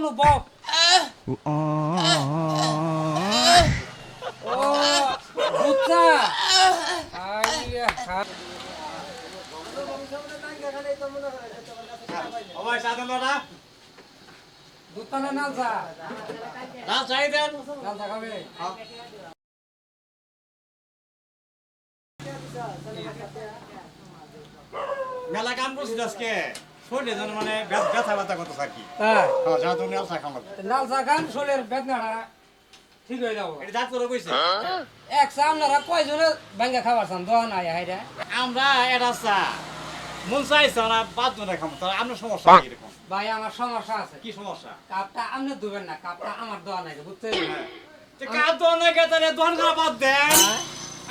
অনুভব ও বুঝছা দোকানে নালসা নালসা খাবে মেলা কাম করছি আজকে শরীরে যেন মানে ব্যথা ব্যথা করতে থাকি হ্যাঁ যা তুমি নালসা খাও নালসা খান শরীরের বেদনাটা ঠিক হয়ে যাবো এটা ডাক্তার কইছে এক আপনারা কয়জনে ভাঙ্গা খাবার চান দোয়া নাই হাইরা আমরা এটা চা মন চাইছে না বাদ ধরে খাবো তাহলে আপনার সমস্যা কি এরকম ভাই আমার সমস্যা আছে কি সমস্যা কাপটা আপনি ধুবেন না কাপটা আমার দোয়া নাই বুঝছেন যে কাপ তো অনেক তাহলে দোকান করা বাদ দেন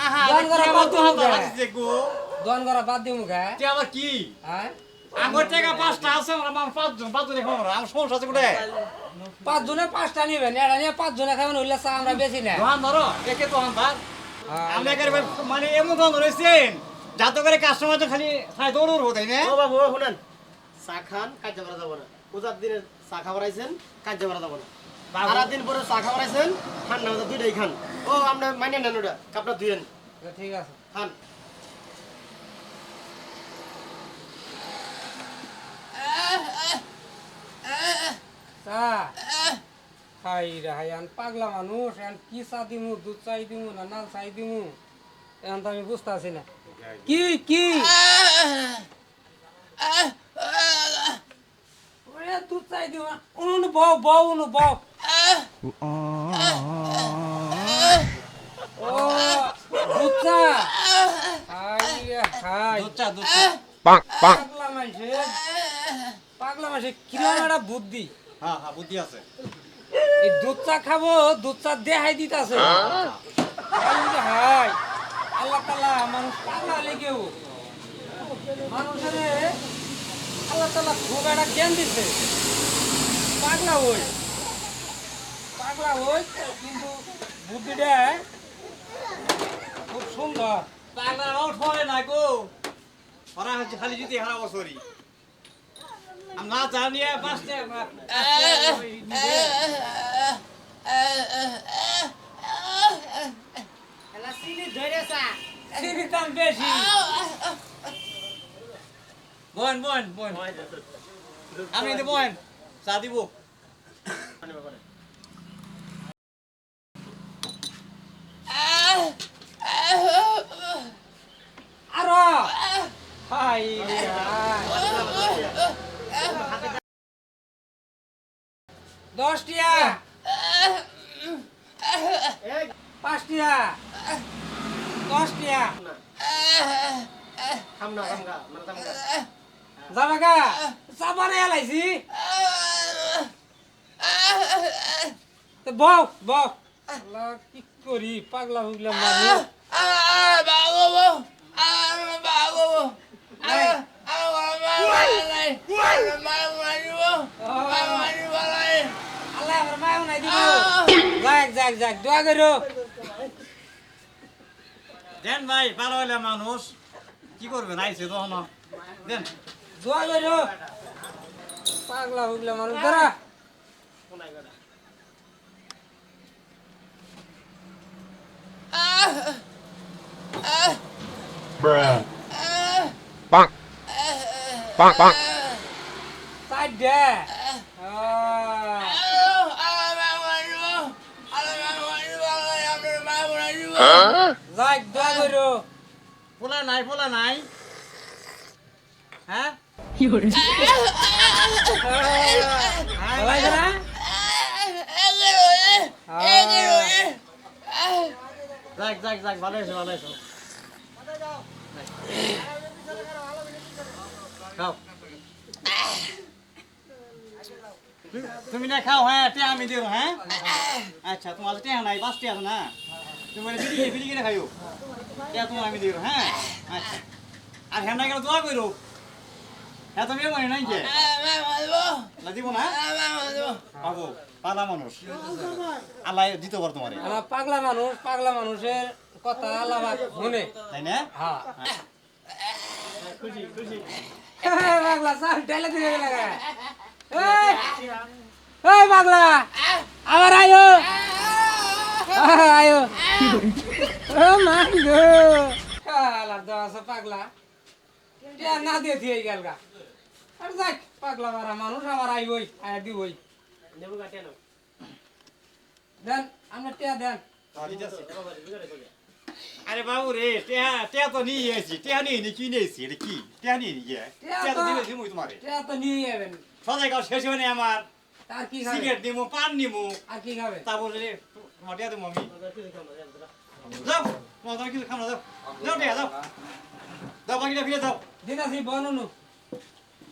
আহা দোকান করা বাদ দোকান দিমু করা কে? দিছে গো দোয়ান করা বাদ দিমু গে যে আবার কি হ্যাঁ আমার টাকা 5টা আছে আমার পাঁচজন খাবো না আমার সমস্যা আছে কোটে পাঁচজনে পাঁচটা নিবেন এটা নিয়ে পাঁচজনে খাবেন হইলে চা আমরা বেশি না দোকান ধরো একে দোকান ধর আমি একেবারে মানে এমন দোকান ধরেছেন যাতে করে কাস্টমার খালি খাই দৌড় তাই না ও বাবু শুনেন চা খান কাজ করা যাবো না পূজার দিনে চা খাবার আইছেন কাজ করা যাবো না সারা দিন পরে চা খাবার আইছেন খান না দুইটাই খান ও আমরা মাইনে নেন ওটা কাপটা ধুয়েন ঠিক আছে খান চা খাই রে হাই আন পাগলা মানুষ এখন কি চা দিমু দুধ চাই দিমু না নাল চাই দিমু এখন তো আমি বুঝতে আছি না কি কি ওরে দুধ চাই দিমু উনু বউ বউ উনু বউ ও দুধ চা খাই রে খাই দুধ চা পাগলা মাসে কিরম একটা বুদ্ধি হ্যাঁ হ্যাঁ বুদ্ধি আছে এই দুধ চা খাবো দুধ চা দেখাই দিতেছে হাই আল্লাহ তালা মানুষ পাগলা লেগেও মানুষের আল্লাহ তালা খুব একটা জ্ঞান দিচ্ছে পাগলা কিন্তু বুদ্ধিটা খুব সুন্দর পাগলা আউট হয় না গো ওরা হচ্ছে খালি যদি হারা বছরই আমরা জানিয়ে পাঁচটা চিনি দাম বেশি বোন আমি দেবো চা দিব আরো হাই রে হাই 10 টিয়া 5 টিয়া 10 টিয়া খাম না খামগা মানে খামগা যাবাগা সাবানে এলাইছি তো বউ আল্লাহ কি করি পাগলা হুগলা মানুষ আল্লাহ আমার মাও নাই দিব যাক দোয়া করো দেন ভাই ভালো হইলে মানুষ কি করবেন আইছে তো হন দেন দোয়া করো পাগলা হুগলা মানুষ ধরা Bruh. Bonk. Bonk, bonk. Side there. Huh? যাক দোয়া করো পোলা নাই হ্যাঁ ভালো আছে না যাক ভালো হয়েছে খাও তুমি না খাও হ্যাঁ তে আমি দেব হ্যাঁ আচ্ছা তোমার তে নাই বাসটি আছে না তুমি বিড়ি কিনে খাইও তে তোমার আমি দেব হ্যাঁ আচ্ছা আর হ্যাঁ না গেলে দোয়া কইরো হ্যাঁ তুমি মনে নাই যে না দিব না পাবো পালা মানুষ আল্লাহ দিতে পার তোমারে আমার পাগলা মানুষের কথা আল্লাহ শুনে তাই না হ্যাঁ খুশি পাগলা স্যার ডাইলে দিয়ে লাগা এই পাগলা আবার আয়ো আয়ো ও মান গো আলা দাস পাগলা টিয়া না দিয়ে দিয়ে গেল গা আর যাক পাগলা মারা মানুষ আবার আইবই আয়া দিবই নেবু কাটে নাও দেন আমরা টিয়া দেন আরে বাবু রে টেয়া তো নিয়ে এসেছি টেয়া নিয়ে নি কি নিয়েছি এটা কি টেয়া নিয়ে নিয়ে টেয়া তো দিলে দিমুই তোমারে টিয়া তো নিয়ে যাবেন সদাই কাল শেষ হয় না আমার আর কি খাবে সিগারেট নিমু পান নিমু আর কি খাবে তা বলে রে তোমার টেয়া দেবো আমি যাও তোমার কিছু খাম না যাও যাও টেয়া যাও যাও বাকিটা ফিরে যাও দিদাসি বনুনু